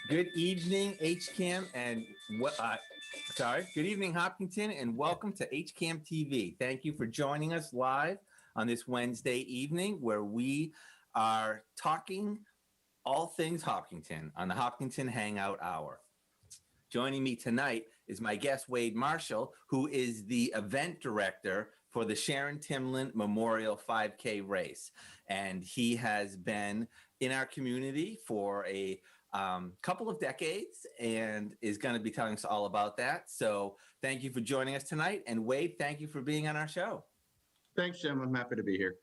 Good evening, HCAM, and good evening, Hopkinton, and welcome to HCAM TV. Thank you for joining us live on this Wednesday evening, where we are talking all things Hopkinton on the Hopkinton Hangout Hour. Joining me tonight is my guest, Wade Marshall, who is the event director for the Sharon Timlin Memorial 5K race. And he has been in our community for a couple of decades and is going to be telling us all about that. So thank you for joining us tonight. And Wade, thank you for being on our show. Thanks, Jim. I'm happy to be here.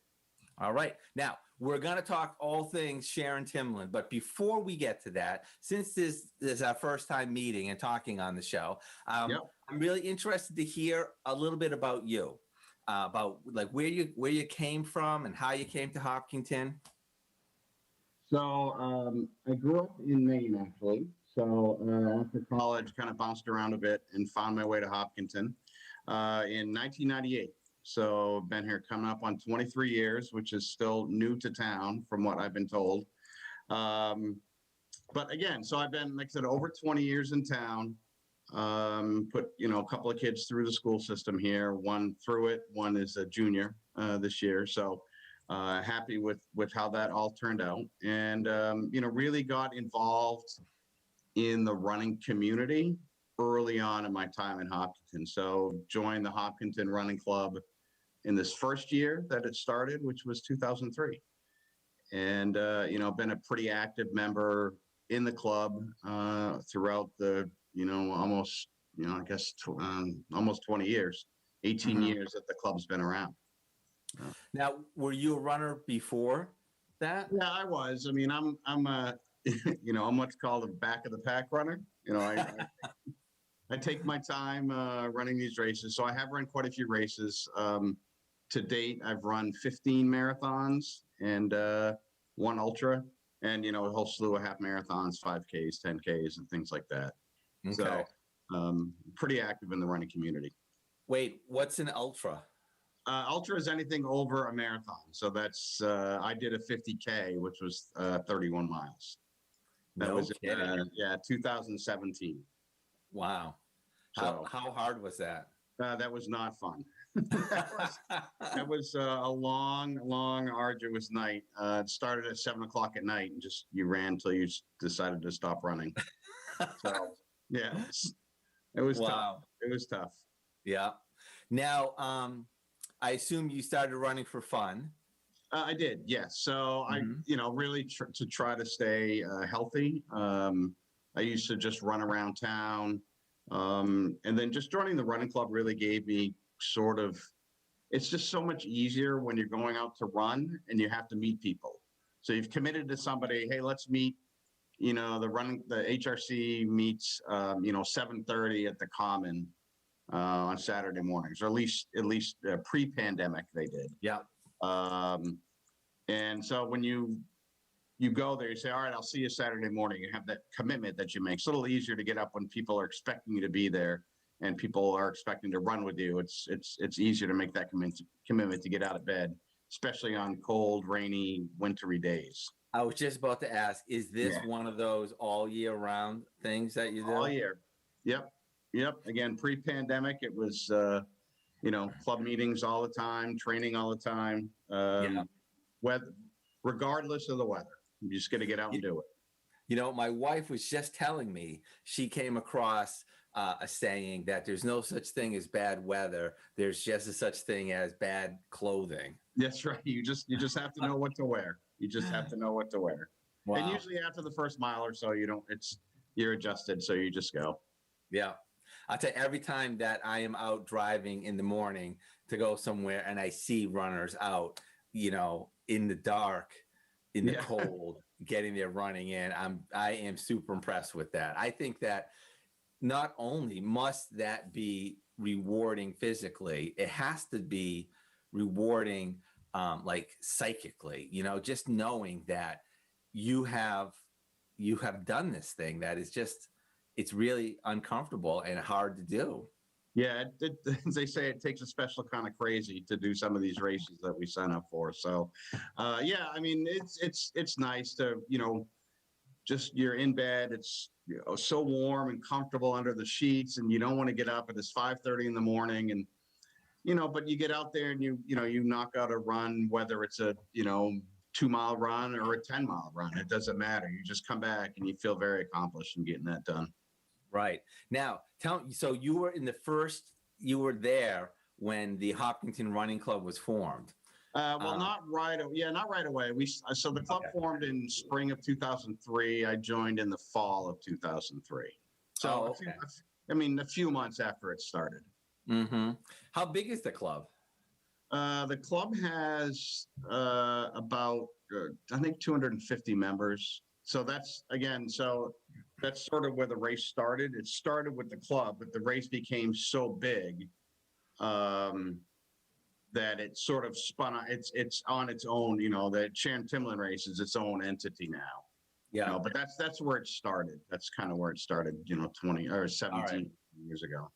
All right. Now, we're going to talk all things Sharon Timlin. But before we get to that, since this is our first time meeting and talking on the show, I'm really interested to hear a little bit about you, about like where you came from and how you came to Hopkinton. So I grew up in Maine, actually. So after college, kind of bounced around a bit and found my way to Hopkinton in 1998. So I've been here coming up on 23 years, which is still new to town from what I've been told. But again, so I've been, like I said, over 20 years in town, put, a couple of kids through the school system here, one through it, one is a junior this year. So happy with how that all turned out, and really got involved in the running community early on in my time in Hopkinton. So joined the Hopkinton Running Club in this first year that it started, which was 2003, and been a pretty active member in the club throughout the almost almost 20 years, 18 years that the club's been around. Now, were you a runner before that? Yeah, I was. I mean, I'm I'm what's called a back of the pack runner. I take my time running these races. So I have run quite a few races. To date, I've run 15 marathons and one ultra, and a whole slew of half marathons, 5Ks, 10Ks, and things like that. Okay. So pretty active in the running community. Wait, what's an ultra? Ultra is anything over a marathon. So that's, I did a 50K, which was 31 miles. That was, 2017. Wow. So, how hard was that? That was not fun. that was a long, arduous night. It started at 7:00 at night and just, you ran till you decided to stop running. So yeah, it was tough. It was tough. Yeah. Now, I assume you started running for fun. I did, yes. So I, really to try to stay healthy. I used to just run around town. And then just joining the running club really gave me it's just so much easier when you're going out to run and you have to meet people. So you've committed to somebody, hey, let's meet, the HRC meets, 7:30 at the Common on Saturday mornings, or at least pre-pandemic they did. Yeah. And so when you go there, you say, all right, I'll see you Saturday morning. You have that commitment that you make. It's a little easier to get up when people are expecting you to be there and people are expecting to run with you. It's easier to make that commitment to get out of bed, especially on cold, rainy, wintry days. I was just about to ask, is this one of those all year round things that you do? All year. Yep. Again, pre-pandemic, it was, club meetings all the time, training all the time, weather, regardless of the weather. You just got to get out and do it. My wife was just telling me she came across a saying that there's no such thing as bad weather. There's just a such thing as bad clothing. That's right. You just have to know what to wear. You just have to know what to wear. Wow. And usually after the first mile or so, you're adjusted. So you just go. Yeah. I'll tell you, every time that I am out driving in the morning to go somewhere and I see runners out, in the dark, in the cold, getting there, running in, I am super impressed with that. I think that not only must that be rewarding physically, it has to be rewarding like psychically, just knowing that you have done this thing that is just, it's really uncomfortable and hard to do. Yeah, as they say, it takes a special kind of crazy to do some of these races that we sign up for. So, I mean, it's nice to, just you're in bed. It's so warm and comfortable under the sheets, and you don't want to get up. It's 5:30 in the morning, and but you get out there and you knock out a run, whether it's a 2-mile run or a 10-mile run. It doesn't matter. You just come back and you feel very accomplished in getting that done. Right. Now, tell me, so you were there when the Hopkinton Running Club was formed. Not right away. So the club formed in spring of 2003. I joined in the fall of 2003. So a few months after it started. Mm-hmm. How big is the club? The club has about I think 250 members. So that's sort of where the race started. It started with the club, but the race became so big that it sort of spun. It's on its own. The Sharon Timlin race is its own entity now. Yeah. But that's where it started. That's kind of where it started. 20 or 17 years ago.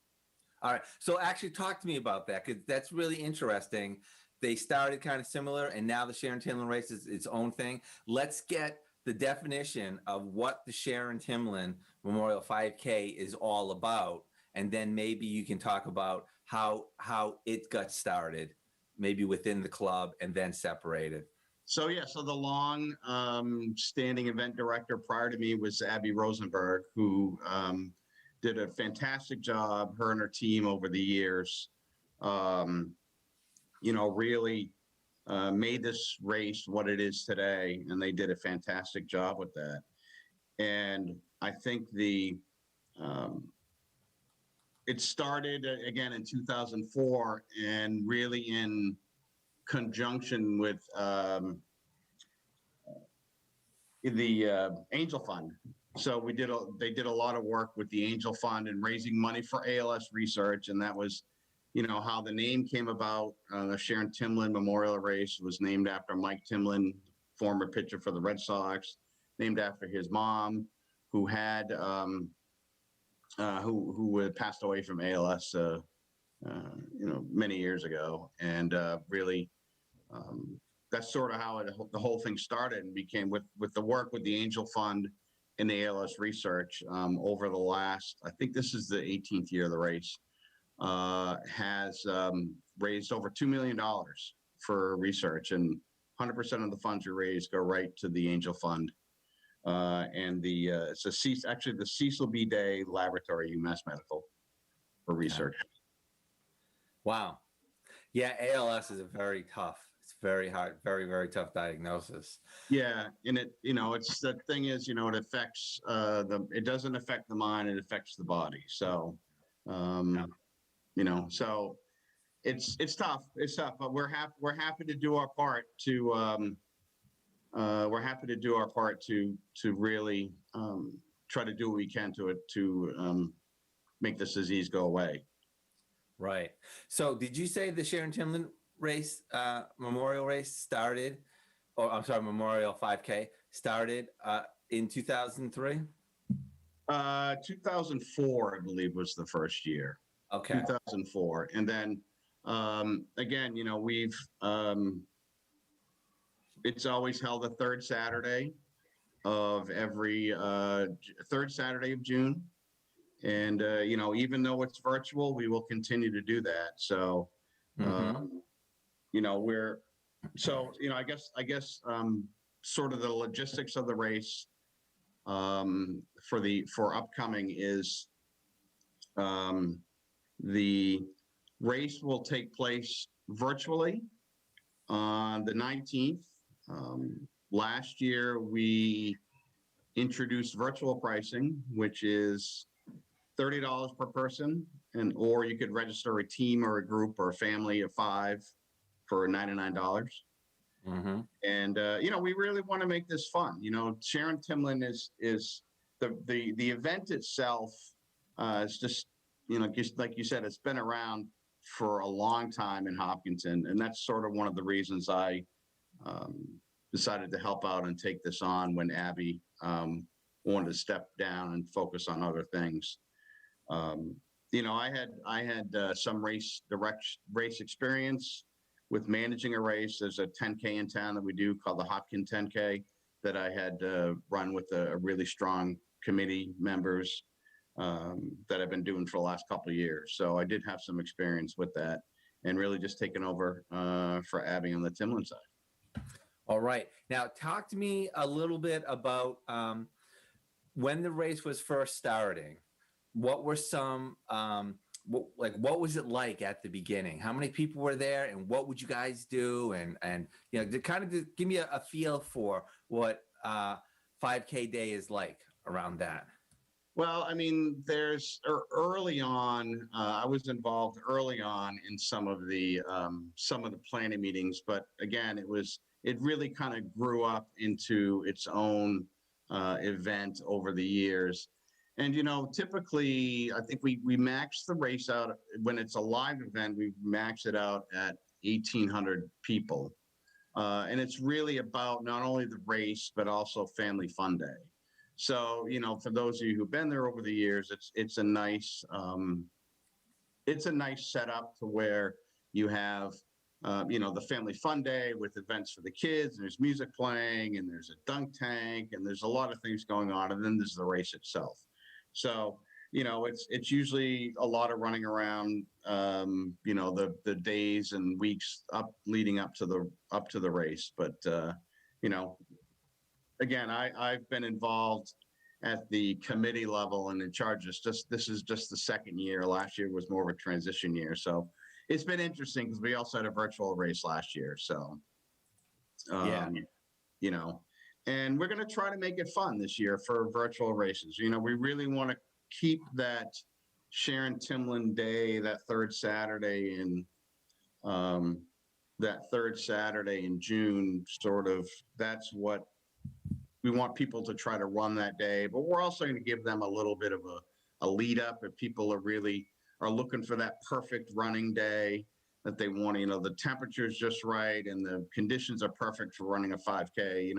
All right. So actually talk to me about that, because that's really interesting. They started kind of similar, and now the Sharon Timlin race is its own thing. Let's get the definition of what the Sharon Timlin Memorial 5K is all about, and then maybe you can talk about how it got started, maybe within the club and then separated. So the long standing event director prior to me was Abby Rosenberg, who did a fantastic job, her and her team over the years, really made this race what it is today. And they did a fantastic job with that. And I think it started again in 2004, and really in conjunction with the Angel Fund. So they did a lot of work with the Angel Fund and raising money for ALS research. And that was, how the name came about. The Sharon Timlin Memorial Race was named after Mike Timlin, former pitcher for the Red Sox, named after his mom, who had who had passed away from ALS, many years ago. And really, that's sort of how the whole thing started, and became with the work with the Angel Fund and the ALS research over the last, I think this is the 18th year of the race, has raised over $2 million for research, and 100% of the funds we raise go right to the Angel Fund. And it's the Cecil B. Day Laboratory, UMass Medical, for research. Wow. Yeah, ALS is it's very hard, very, very tough diagnosis. Yeah. And it's the thing is, it affects it doesn't affect the mind, it affects the body. So, so it's tough. It's tough, but we're happy to do our part to really try to do what we can to make this disease go away. Right. So did you say the Sharon Timlin race, Memorial race started, or I'm sorry, Memorial 5K started in 2003? 2004, I believe, was the first year. Okay. 2004. And then, again, we've, it's always held the third Saturday of every third Saturday of June. And, even though it's virtual, we will continue to do that. So, I guess sort of the logistics of the race for upcoming is the race will take place virtually on the 19th. Last year, we introduced virtual pricing, which is $30 per person, or you could register a team or a group or a family of 5 for $99. And we really want to make this fun. Sharon Timlin is the event itself is just just like you said, it's been around for a long time in Hopkinton, and that's sort of one of the reasons I decided to help out and take this on when Abby wanted to step down and focus on other things. I had some race experience with managing a race. There's a 10K in town that we do called the Hopkins 10K. that I had run with a really strong committee members that I've been doing for the last couple of years. So I did have some experience with that and really just taking over for Abby on the Timlin side. All right. Now, talk to me a little bit about when the race was first starting. What were some what was it like at the beginning? How many people were there, and what would you guys do? And to kind of give me a feel for what 5K day is like around that. Well, I mean, early on, I was involved early on in some of the planning meetings, but again, it really kind of grew up into its own event over the years. And, typically, I think we max the race out when it's a live event, we max it out at 1,800 people. And it's really about not only the race, but also Family Fun Day. So, for those of you who've been there over the years, it's a nice setup to where you have, the Family Fun Day with events for the kids, and there's music playing, and there's a dunk tank, and there's a lot of things going on, and then there's the race itself. So, it's usually a lot of running around, the days and weeks leading up to the race. But, again, I've been involved at the committee level and in charge. This is just the second year. Last year was more of a transition year. So it's been interesting because we also had a virtual race last year. So, and we're going to try to make it fun this year for virtual races. We really want to keep that Sharon Timlin Day, that third Saturday in June, sort of, that's what we want people to try to run that day. But we're also going to give them a little bit of a lead up if people are looking for that perfect running day that they want. The temperature's just right and the conditions are perfect for running a 5K.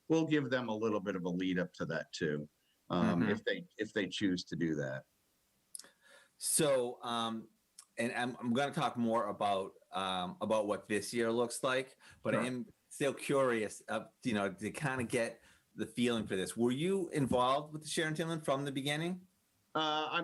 We'll give them a little bit of a lead up to that too, if they choose to do that. So, and I'm going to talk more about what this year looks like, but sure. I am still curious, to kind of get the feeling for this. Were you involved with the Sharon Timlin from the beginning? I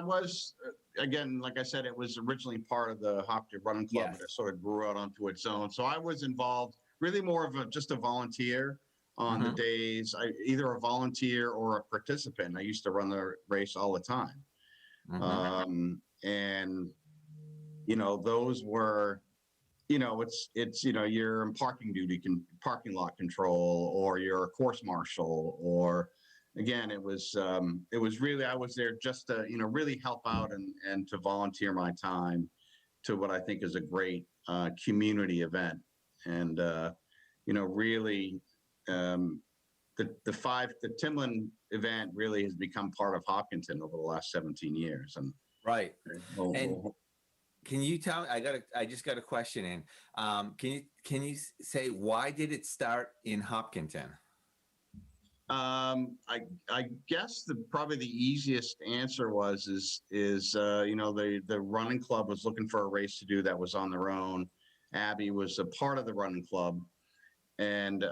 was, again, like I said, it was originally part of the Hopkinton Running Club, yes. But it sort of grew out onto its own. So I was involved, really more of just a volunteer on the days, either a volunteer or a participant. I used to run the race all the time. And, those were, it's you're in parking duty, parking lot control, or you're a course marshal, or again, it was really, I was there just to, really help out and to volunteer my time to what I think is a great community event. And, really, the Timlin event really has become part of Hopkinton over the last 17 years. And right. Can you tell me, I just got a question in. Can you say, why did it start in Hopkinton? I guess probably the easiest answer is the running club was looking for a race to do that was on their own. Abby was a part of the running club and,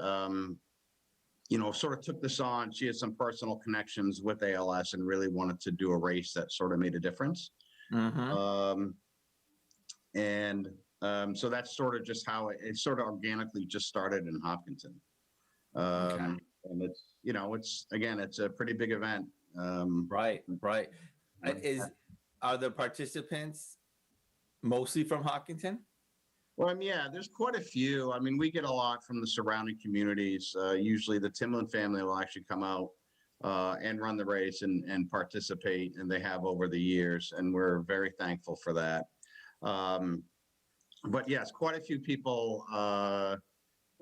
sort of took this on. She had some personal connections with ALS and really wanted to do a race that sort of made a difference. So that's sort of just how it sort of organically just started in Hopkinton. And it's a pretty big event. Right. Are the participants mostly from Hopkinton? Well, there's quite a few. We get a lot from the surrounding communities. Usually the Timlin family will actually come out and run the race and participate, and they have over the years, and we're very thankful for that. But yes, quite a few people. I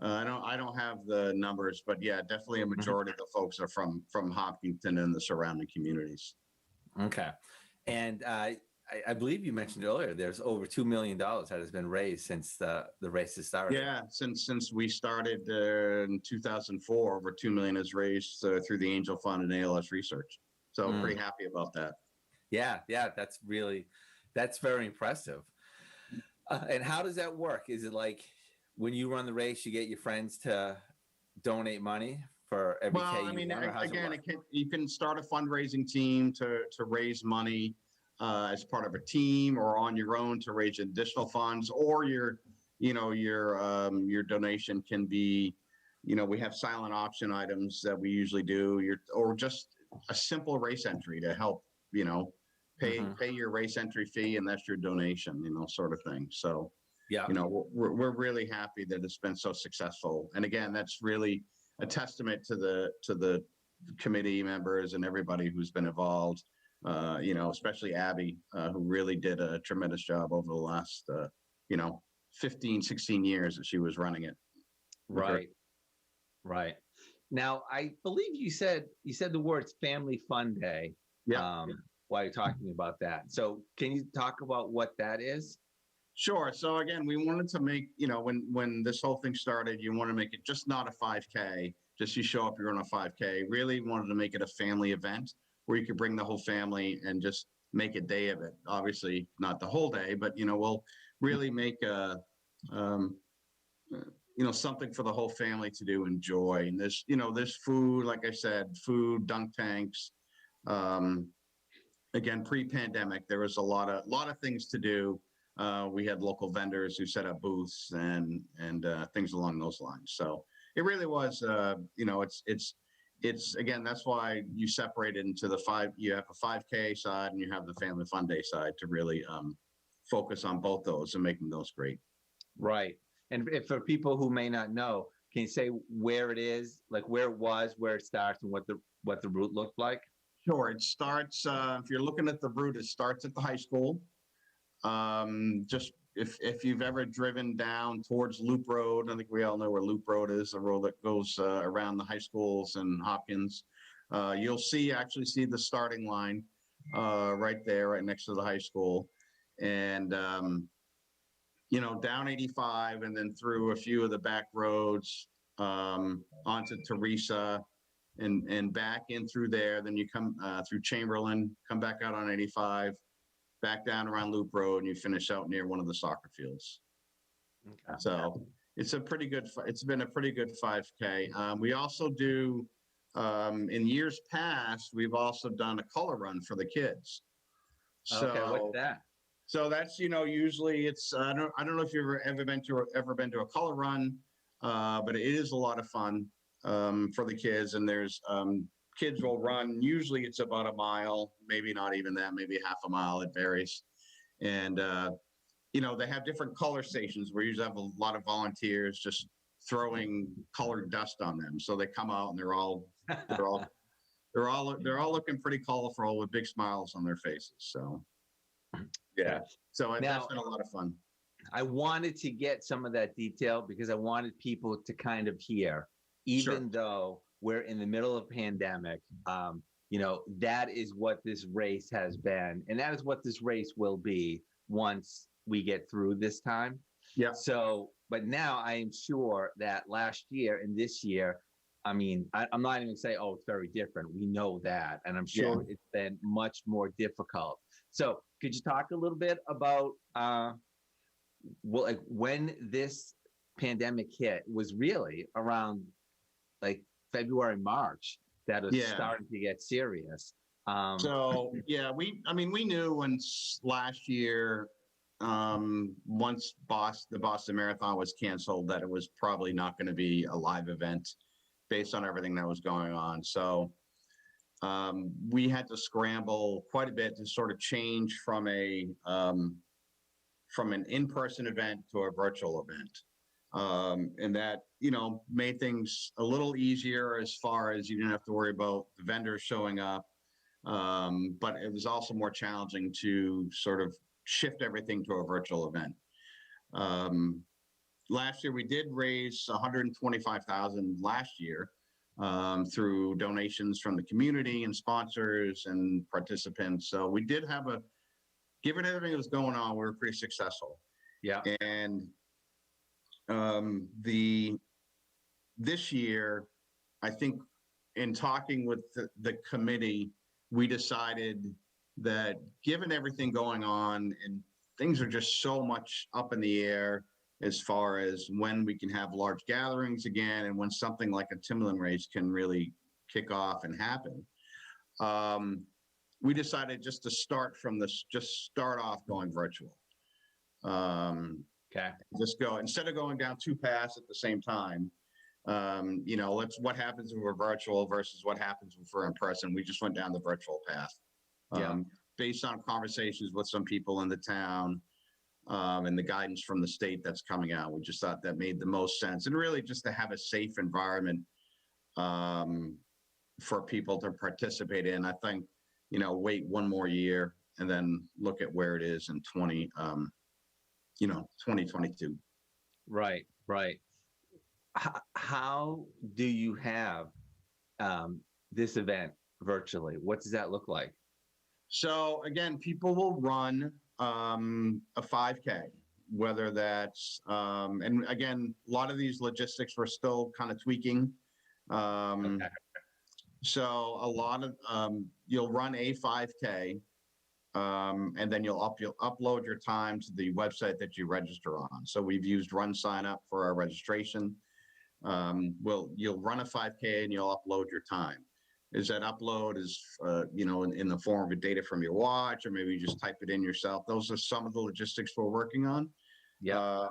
don't have the numbers, but yeah, definitely a majority of the folks are from Hopkinton and the surrounding communities. Okay, and I believe you mentioned earlier there's over $2 million that has been raised since the race has started. Yeah, since we started in 2004, over $2 million is raised through the Angel Fund and ALS Research. So pretty happy about that. Yeah, that's very impressive. And how does that work? Is it like when you run the race, you get your friends to donate money for every Well, K I you mean, won, or how's it again, work? you can start a fundraising team to raise money as part of a team or on your own to raise additional funds, or your donation can be, we have silent auction items that we usually do, or just a simple race entry to help, pay your race entry fee, and that's your donation, sort of thing. So, Yeah. we're really happy that it's been so successful. And again, that's really a testament to the committee members and everybody who's been involved. Especially Abby, who really did a tremendous job over the last, 15, 16 years that she was running it. Right. Right. Now, I believe you said the words Family Fun Day. Yeah. While you're talking about that. So can you talk about what that is? Sure. So again, we wanted to make, when this whole thing started, you want to make it just not a 5K, just you show up, you're on a 5K. Really wanted to make it a family event where you could bring the whole family and just make a day of it. Obviously not the whole day, but, we'll really make something for the whole family to do, enjoy. And there's food, like I said, food, dunk tanks. Again, pre-pandemic, there was a lot of things to do. We had local vendors who set up booths and things along those lines. So it really was, it's again, that's why you separate it into you have a 5K side and you have the Family Fun Day side to really focus on both those and making those great. Right. And for people who may not know, can you say where it is, like where it was, where it starts, and what the route looked like? Sure. It starts, if you're looking at the route, it starts at the high school. Just if you've ever driven down towards Loop Road, I think we all know where Loop Road is, the road that goes around the high schools and Hopkins. You'll actually see the starting line right there, right next to the high school. And, down 85 and then through a few of the back roads onto Teresa. And back in through there, then you come through Chamberlain, come back out on 85, back down around Loop Road, and you finish out near one of the soccer fields. Okay. So it's been a pretty good 5K. We also do, in years past, we've also done a color run for the kids. So, okay, what's that? So that's, usually it's, I don't know if you've ever been to a color run, but it is a lot of fun. For the kids, and there's kids will run, usually it's about a mile, maybe not even that, maybe half a mile, it varies. And they have different color stations where you usually have a lot of volunteers just throwing colored dust on them, so they come out and they're all looking pretty colorful with big smiles on their faces. So yeah, so that's been a lot of fun. I wanted to get some of that detail because I wanted people to kind of hear, even though we're in the middle of a pandemic, that is what this race has been. And that is what this race will be once we get through this time. Yeah. So, but now I am sure that last year and this year, I mean, I'm not even saying, oh, it's very different. We know that. And I'm sure it's been much more difficult. So could you talk a little bit about, when this pandemic hit was really around like February, March, that was starting to get serious. We knew when last year, once the Boston Marathon was canceled, that it was probably not going to be a live event based on everything that was going on. So we had to scramble quite a bit to sort of change from an in-person event to a virtual event. And that, made things a little easier as far as you didn't have to worry about the vendors showing up. But it was also more challenging to sort of shift everything to a virtual event. Last year, we did raise $125,000 last year through donations from the community and sponsors and participants. So we did have given everything that was going on, we were pretty successful. Yeah. And this year, I think in talking with the committee, we decided that given everything going on and things are just so much up in the air, as far as when we can have large gatherings again and when something like a Timberland race can really kick off and happen. We decided just to start from this, just start off going virtual. Okay. Just go, instead of going down two paths at the same time, what happens if we're virtual versus what happens if we're in person. We just went down the virtual path. Based on conversations with some people in the town, and the guidance from the state that's coming out. We just thought that made the most sense, and really just to have a safe environment for people to participate in. I think, wait one more year and then look at where it is in 2022. Right. How do you have this event virtually? What does that look like? So again, people will run a 5K, whether that's, and again, a lot of these logistics we're still kind of tweaking. Okay. So a lot of, you'll run a 5K, and then you'll upload your time to the website that you register on. So we've used Run Sign Up for our registration. You'll run a 5K and you'll upload your time. Is that upload is, in the form of data from your watch, or maybe you just type it in yourself. Those are some of the logistics we're working on. Yeah.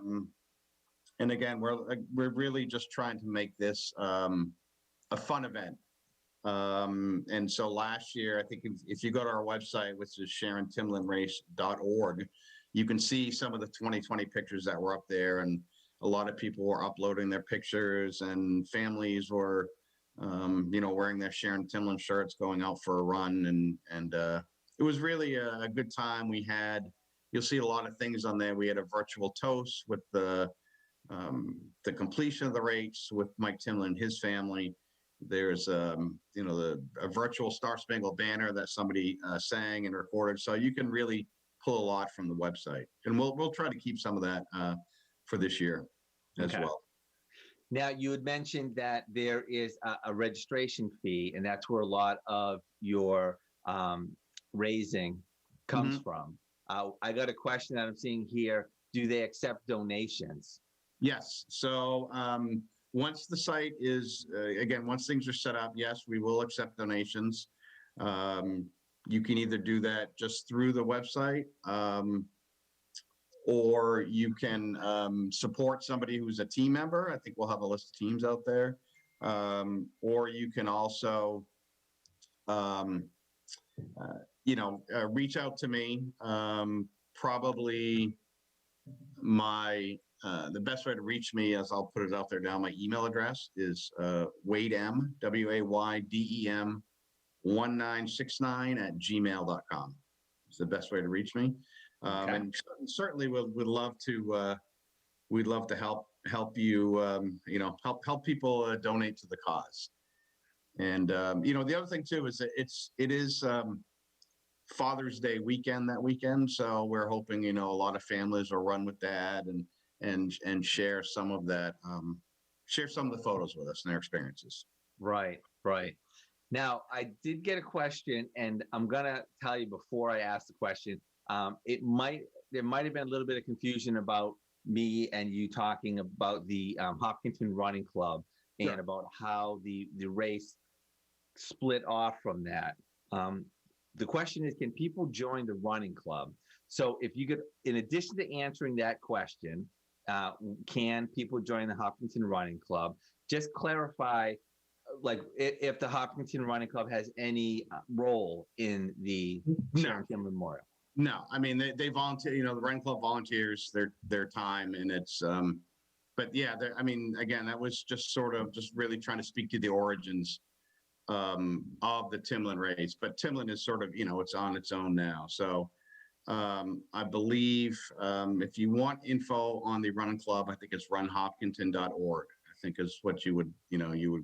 And again, we're really just trying to make this a fun event. And so last year, I think if you go to our website, which is SharonTimlinRace.org, you can see some of the 2020 pictures that were up there, and a lot of people were uploading their pictures, and families were wearing their Sharon Timlin shirts, going out for a run, and it was really a good time. You'll see a lot of things on there. We had a virtual toast with the completion of the race with Mike Timlin and his family. There's a virtual Star Spangled Banner that somebody sang and recorded. So you can really pull a lot from the website, and we'll try to keep some of that for this year as well. Now, you had mentioned that there is a registration fee, and that's where a lot of your raising comes from. I got a question that I'm seeing here. Do they accept donations? Yes. So once the site is, once things are set up, yes, we will accept donations. You can either do that just through the website, or you can support somebody who's a team member. I think we'll have a list of teams out there. Or you can also, reach out to me. Probably the best way to reach me, as I'll put it out there now, my email address is Waydem, WAYDEM 1969 @gmail.com. It's the best way to reach me. And certainly we'd love to help you, help people donate to the cause. And, the other thing too is that it is Father's Day weekend that weekend. So we're hoping, a lot of families will run with dad and share some of that, share some of the photos with us and their experiences. Right. Now, I did get a question, and I'm going to tell you before I ask the question, there might have been a little bit of confusion about me and you talking about the Hopkinton Running Club and about how the race split off from that. The question is, can people join the running club? So if you could, in addition to answering that question, can people join the Hopkinton Running Club? Just clarify, like, if the Hopkinton Running Club has any role in the Sharon Timlin Memorial. No, I mean, they volunteer, the running club volunteers their time, and it's, but yeah, again, that was just really trying to speak to the origins of the Timlin race, but Timlin is sort of, it's on its own now. So I believe if you want info on the running club, I think it's runhopkinton.org, I think is what you would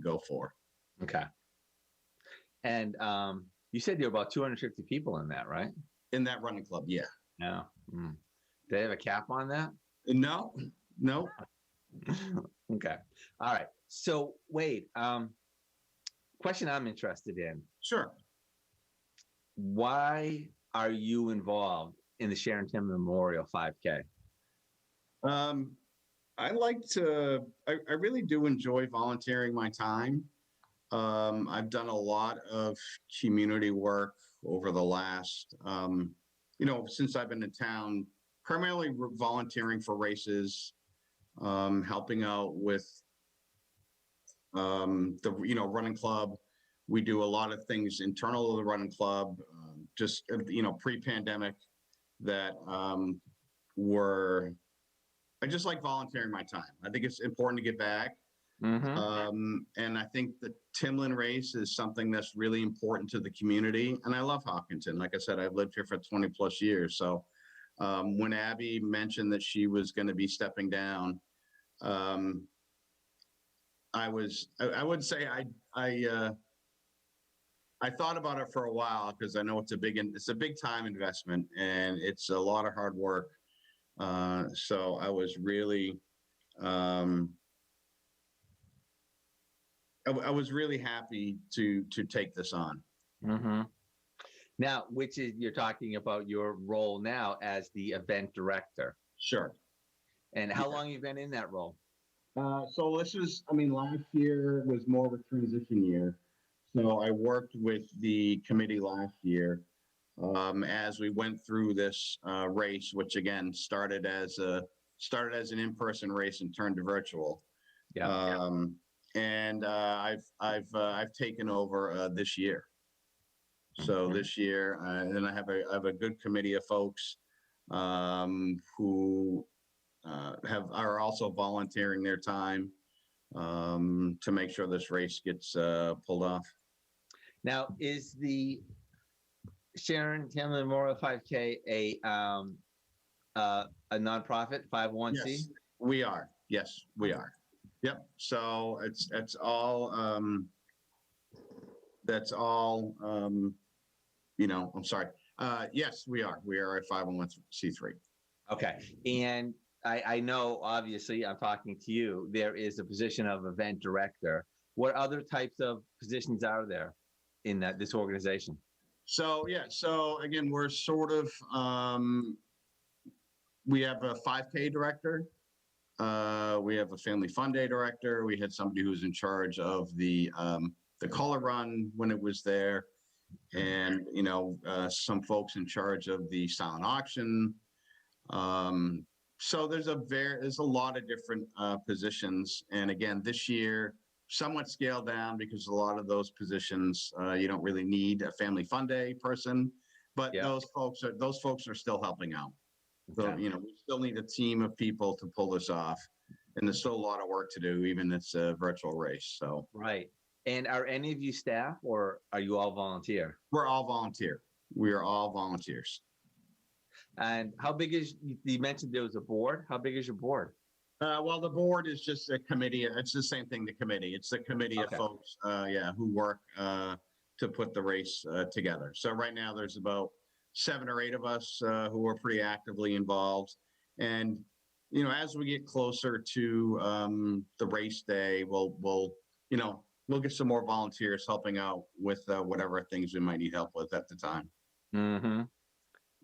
go for. Okay. And you said there were about 250 people in that, right? In that running club, yeah. No. Do they have a cap on that? No. Okay. All right. So Wade, question I'm interested in. Sure. Why are you involved in the Sharon Timlin Memorial 5K? I really do enjoy volunteering my time. I've done a lot of community work over the last, since I've been in town, primarily volunteering for races, helping out with running club. We do a lot of things internal to the running club, pre-pandemic that were. I just like volunteering my time. I think it's important to give back. And I think the Timlin race is something that's really important to the community. And I love Hopkinton. Like I said, I've lived here for 20 plus years. So when Abby mentioned that she was going to be stepping down, I would say I thought about it for a while because I know it's a big time investment and it's a lot of hard work. So I was really, I was really happy to take this on. Now, you're talking about your role now as the event director. Sure. And how long you've been in that role? So last year was more of a transition year. So I worked with the committee last year as we went through this race, which again started as an in-person race and turned to virtual. And I've taken over this year. So this year, and I have a good committee of folks who are also volunteering their time to make sure this race gets pulled off. Now, is the Sharon Timlin Memorial 5K a nonprofit 501c? Yes, we are. Yes, we are. Yep. So that's all. I'm sorry. Yes, we are. We are a 501c3. Okay. And I know, obviously, I'm talking to you. There is a position of event director. What other types of positions are there in this organization? So again, we're sort of we have a 5K director. We have a family fun day director. We had somebody who's in charge of the color run when it was there, and some folks in charge of the silent auction. So there's a lot of different positions, and again, this year somewhat scaled down because a lot of those positions you don't really need a family fun day person, but those folks are still helping out. So we still need a team of people to pull this off, and there's still a lot of work to do, even it's a virtual race. So right. And are any of you staff, or are you all volunteer? We're all volunteer. We are all volunteers. And how big is? You mentioned there was a board. How big is your board? Well, the board is just a committee. It's the same thing. The committee. It's the committee of folks, who work to put the race together. So right now, there's about 7 or 8 of us who are pretty actively involved. And as we get closer to the race day, we'll get some more volunteers helping out with whatever things we might need help with at the time.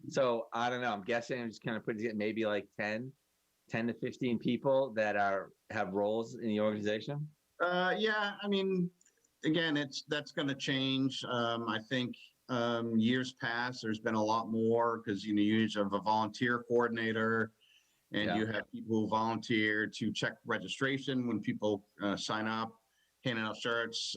So I don't know. I'm guessing I'm just kind of putting together maybe like 10 to 15 people that have roles in the organization. Yeah, I mean, again, that's going to change. I think years past, there's been a lot more because you usually have a volunteer coordinator, and you have people who volunteer to check registration when people sign up, handing out shirts,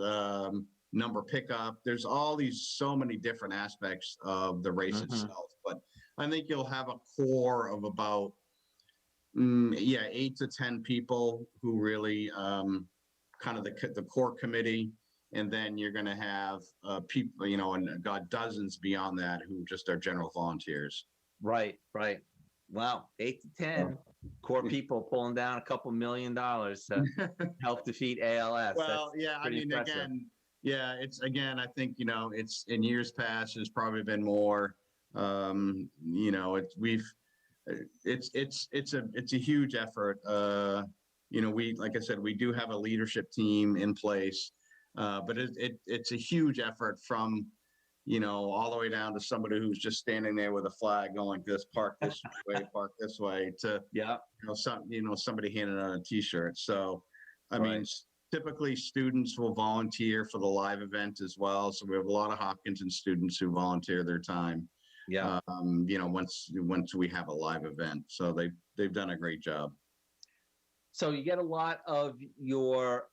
number pickup. There's so many different aspects of the race itself. But I think you'll have a core of about 8 to 10 people who really kind of the core committee. And then you're going to have people, and dozens beyond that who just are general volunteers. Right. Wow, 8 to 10 core people pulling down a couple $1 million to help defeat ALS. Well, I mean, impressive. I think it's in years past. There's probably been more. It's a huge effort. Like I said, we do have a leadership team in place. But it's a huge effort from all the way down to somebody who's just standing there with a flag going like this, park this way, park this way, to, Yeah. somebody handing out a t-shirt. So, I Right. mean, typically students will volunteer for the live event as well. So we have a lot of Hopkinton students who volunteer their time. Yeah. Once we have a live event. So they've done a great job. So you get a lot of your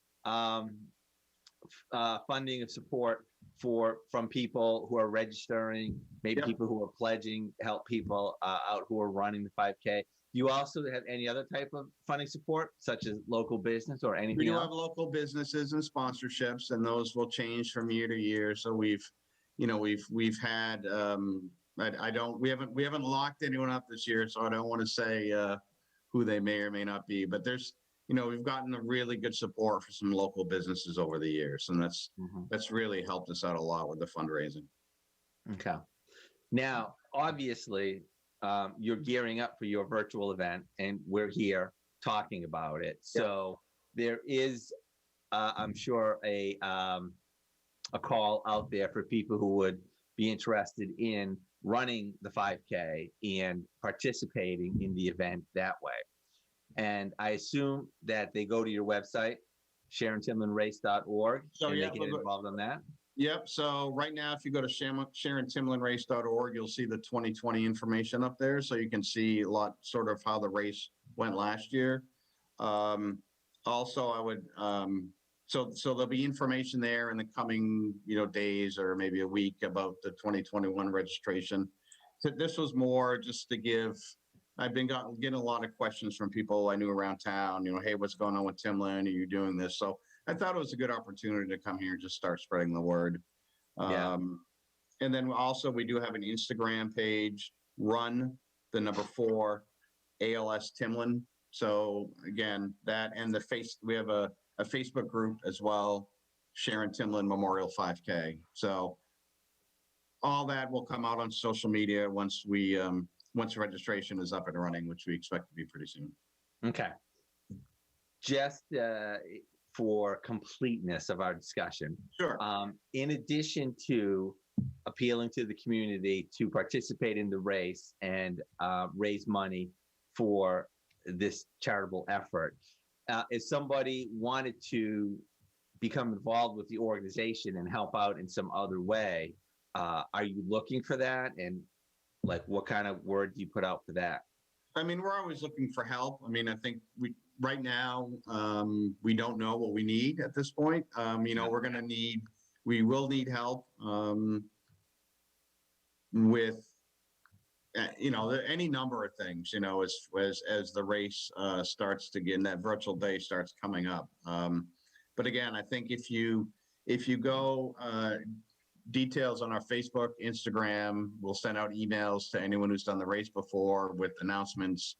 funding and support from people who are registering, maybe people who are pledging, help people out who are running the 5K. Do you also have any other type of funding support, such as local business or anything We do else? have local businesses and sponsorships, and those will change from year to year. So we've had we haven't locked anyone up this year, so I don't want to say who they may or may not be, but there's we've gotten a really good support for some local businesses over the years, and that's really helped us out a lot with the fundraising. Okay. Now, obviously, you're gearing up for your virtual event, and we're here talking about it. So there is, I'm sure, a call out there for people who would be interested in running the 5K and participating in the event that way. And I assume that they go to your website, SharonTimlinRace.org, and they get involved on that. Yep. So right now, if you go to SharonTimlinRace.org, you'll see the 2020 information up there. So you can see a lot sort of how the race went last year. Also, I would, so there'll be information there in the coming, days or maybe a week about the 2021 registration. So this was more just to give, I've been getting a lot of questions from people I knew around town, hey, what's going on with Timlin? Are you doing this? So I thought it was a good opportunity to come here and just start spreading the word. And then also we do have an Instagram page, run the number 4 ALS Timlin. So again, that and we have a Facebook group as well, Sharon Timlin Memorial 5K. So all that will come out on social media once registration is up and running, which we expect to be pretty soon. Okay. Just for completeness of our discussion. Sure. In addition to appealing to the community to participate in the race and raise money for this charitable effort, if somebody wanted to become involved with the organization and help out in some other way, are you looking for that? And what kind of word do you put out for that? I mean, we're always looking for help. I mean, I think right now, we don't know what we need at this point. We will need help with, any number of things, as the race starts to get, and that virtual day starts coming up. But again, I think if you go, details on our Facebook, Instagram, we'll send out emails to anyone who's done the race before with announcements.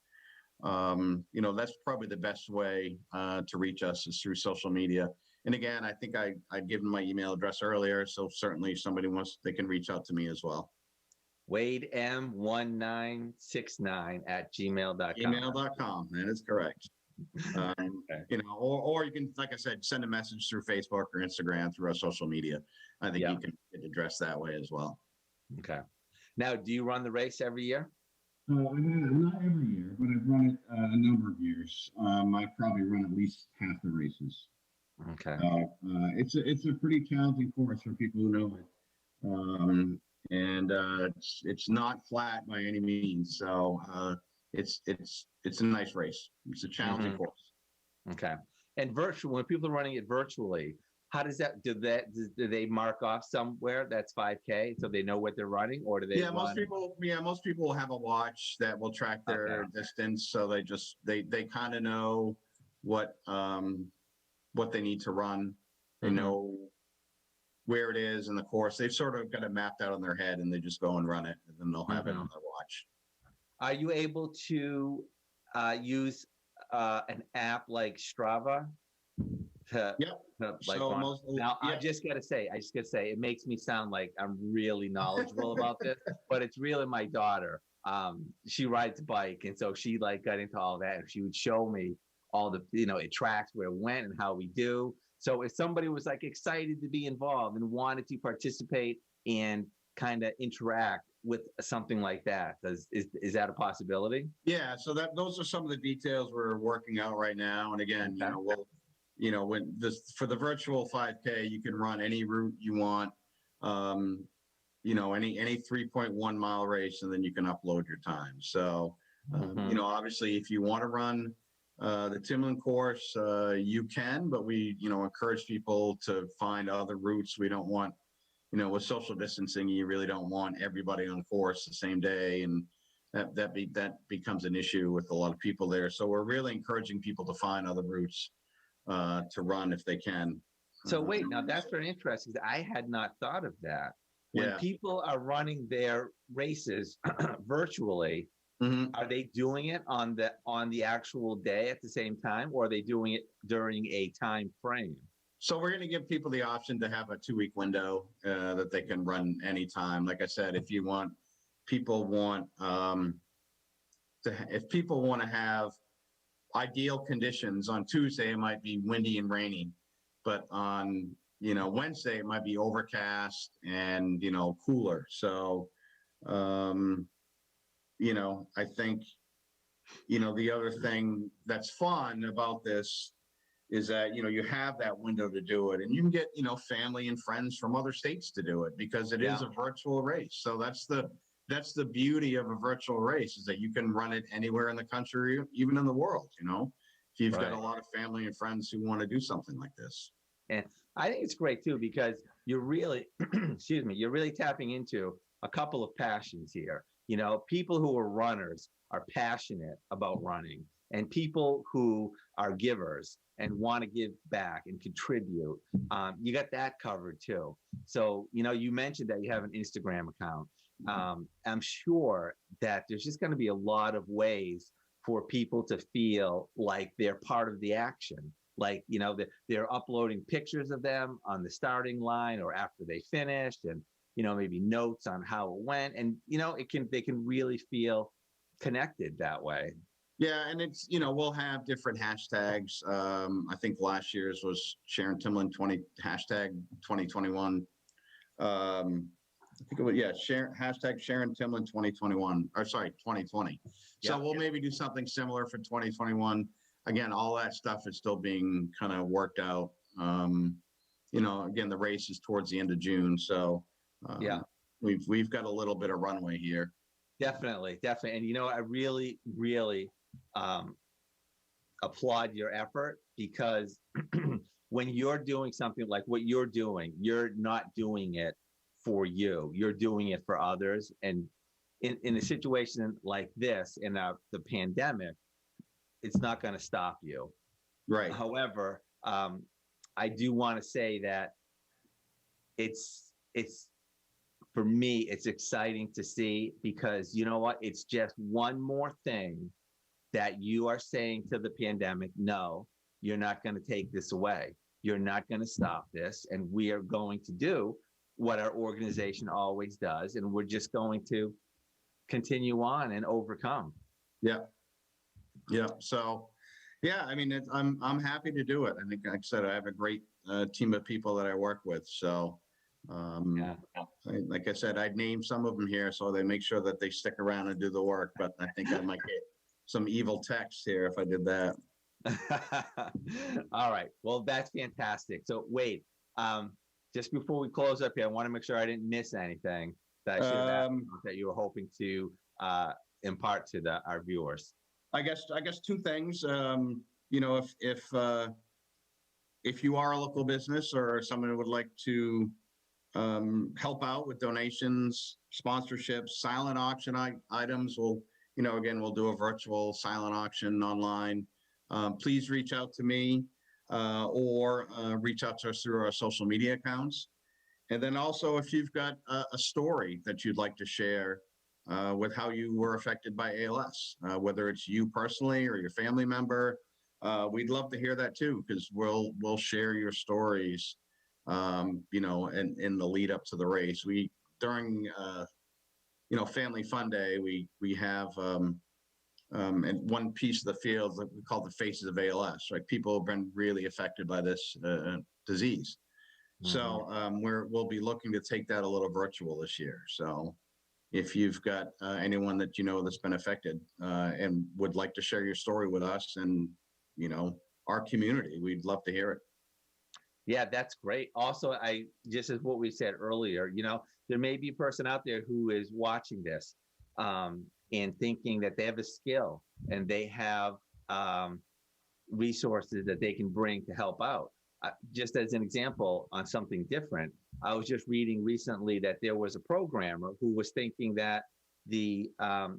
That's probably the best way to reach us is through social media. And again, I think I'd given my email address earlier, so certainly if somebody wants, they can reach out to me as well. WadeM1969@gmail.com. Gmail.com, that is correct. Or you can, like I said, send a message through Facebook or Instagram through our social media. I think you can get addressed that way as well. Okay. Now, do you run the race every year? Not every year, but I've run it a number of years. I've probably run at least half the races. Okay. It's a pretty challenging course for people who know it. It's not flat by any means. So it's a nice race. It's a challenging course. Okay. And when people are running it virtually, how does that, do they mark off somewhere that's 5K so they know what they're running, or do they? Most people will have a watch that will track their distance. So they kind of know what they need to run. They know where it is in the course. They've sort of got it mapped out in their head, and they just go and run it, and then they'll have it on their watch. Are you able to use an app like Strava? I just gotta say, it makes me sound like I'm really knowledgeable about this, but it's really my daughter. She rides a bike, and so she got into all that, and she would show me all the, it tracks where it went and how we do. So if somebody was excited to be involved and wanted to participate and kind of interact with something like that? Is that a possibility? Yeah, so those are some of the details we're working out right now. And again, Okay. when this for the virtual 5K, you can run any route you want. Any 3.1 mile race, and then you can upload your time. So, obviously, if you want to run the Timlin course, you can, but we, encourage people to find other routes. We don't want, with social distancing, you really don't want everybody on course the same day, and that becomes an issue with a lot of people there. So we're really encouraging people to find other routes to run if they can. So wait, now that's very interesting. I had not thought of that. When people are running their races virtually, are they doing it on the actual day at the same time, or are they doing it during a time frame? So we're going to give people the option to have a 2-week window that they can run anytime. Like I said, if people want to have ideal conditions on Tuesday, it might be windy and rainy, but on Wednesday it might be overcast and cooler. So I think the other thing that's fun about this is that you have that window to do it, and you can get family and friends from other states to do it because it is a virtual race. So that's the beauty of a virtual race, is that you can run it anywhere in the country, even in the world. If you've got a lot of family and friends who want to do something like this. And I think it's great too, because you're really, excuse me, you're really tapping into a couple of passions here. People who are runners are passionate about running, and people who are givers and want to give back and contribute. You got that covered too. So, you mentioned that you have an Instagram account. I'm sure that there's just going to be a lot of ways for people to feel like they're part of the action. Like, that they're uploading pictures of them on the starting line or after they finished, and, maybe notes on how it went. And, they can really feel connected that way. Yeah, and it's, we'll have different hashtags. I think last year's was Sharon Timlin hashtag 2021. I think it was, hashtag Sharon Timlin 2021, or sorry, 2020. So we'll maybe do something similar for 2021. Again, all that stuff is still being kind of worked out. Again, the race is towards the end of June. So we've got a little bit of runway here. Definitely. And, I really, really applaud your effort, because when you're doing something like what you're doing, you're not doing it for you. You're doing it for others. And in a situation like this, in the pandemic, it's not going to stop you. Right. However, I do want to say that it's for me, it's exciting to see, because you know what? It's just one more thing that you are saying to the pandemic: no, you're not going to take this away. You're not going to stop this. And we are going to do what our organization always does. And we're just going to continue on and overcome. Yeah. Yeah. So, I mean, I'm happy to do it. I think, like I said, I have a great team of people that I work with. So, like I said, I'd name some of them here so they make sure that they stick around and do the work. But I think I might get some evil text here if I did that. All right. Well, that's fantastic. So wait, just before we close up here, I want to make sure I didn't miss anything that I should have asked that you were hoping to impart to our viewers. I guess two things. If you are a local business or someone who would like to help out with donations, sponsorships, silent auction items, we'll do a virtual silent auction online. Please reach out to me or reach out to us through our social media accounts. And then also, if you've got a story that you'd like to share with how you were affected by ALS, whether it's you personally or your family member, we'd love to hear that too, because we'll share your stories, in the lead up to the race. During Family Fun Day, we have in one piece of the field that we call the Faces of ALS. Right, people have been really affected by this disease, So we'll be looking to take that a little virtual this year. So if you've got anyone that you know that's been affected and would like to share your story with us and our community, we'd love to hear it. Yeah, that's great. Also, I just as what we said earlier, there may be a person out there who is watching this and thinking that they have a skill and they have resources that they can bring to help out. Just as an example on something different, I was just reading recently that there was a programmer who was thinking that the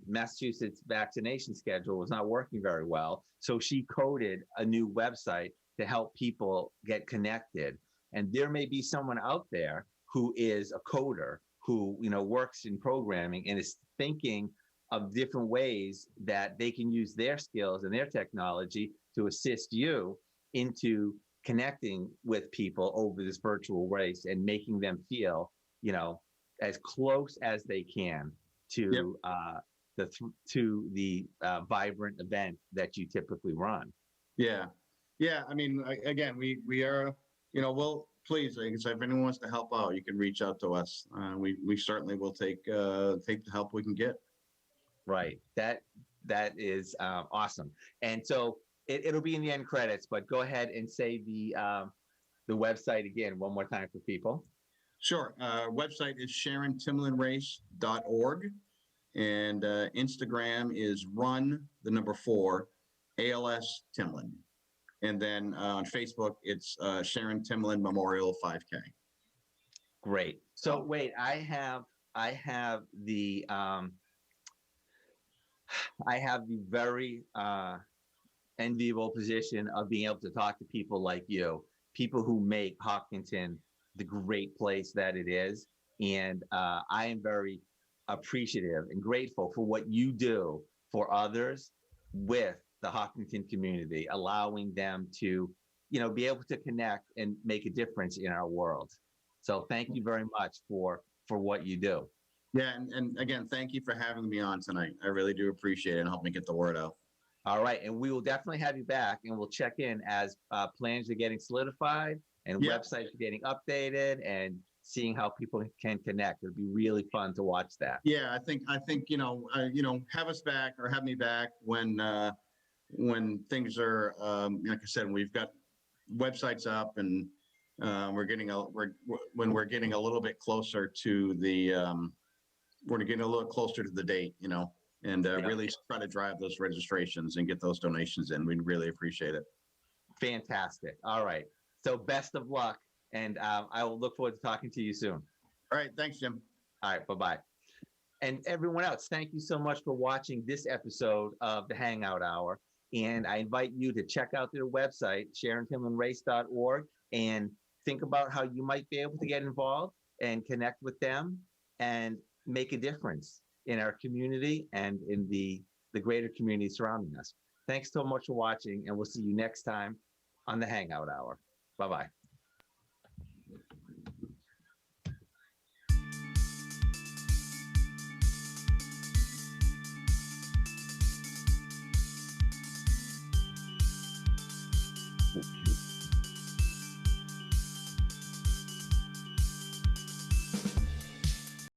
Massachusetts vaccination schedule was not working very well. So she coded a new website to help people get connected. And there may be someone out there who is a coder who works in programming and is thinking of different ways that they can use their skills and their technology to assist you into connecting with people over this virtual race and making them feel, as close as they can to the vibrant event that you typically run. Yeah. I mean, again, we are, we'll please, if anyone wants to help out, you can reach out to us. We certainly will take the help we can get. Right. That is awesome. And so it'll be in the end credits, but go ahead and say the website again one more time for people. Sure. Website is SharonTimlinRace.org, and Instagram is run4 ALS Timlin, and then on Facebook it's Sharon Timlin Memorial 5K. Great. So wait, I have the very enviable position of being able to talk to people like you, people who make Hopkinton the great place that it is. And I am very appreciative and grateful for what you do for others with the Hopkinton community, allowing them to, be able to connect and make a difference in our world. So thank you very much for what you do. Yeah. And again, thank you for having me on tonight. I really do appreciate it and help me get the word out. All right. And we will definitely have you back, and we'll check in as plans are getting solidified and websites are getting updated and seeing how people can connect. It'll be really fun to watch that. Yeah, I think have us back or have me back when things are like I said, we've got websites up and we're getting a little bit closer to the we're getting a little closer to the date, and really try to drive those registrations and get those donations in. We'd really appreciate it. Fantastic. All right. So best of luck, and I will look forward to talking to you soon. All right. Thanks, Jim. All right. Bye-bye. And everyone else, thank you so much for watching this episode of the Hangout Hour. And I invite you to check out their website, SharonTimlinRace.org, and think about how you might be able to get involved and connect with them and make a difference in our community and in the greater community surrounding us. Thanks so much for watching, and we'll see you next time on the Hangout Hour. Bye-bye.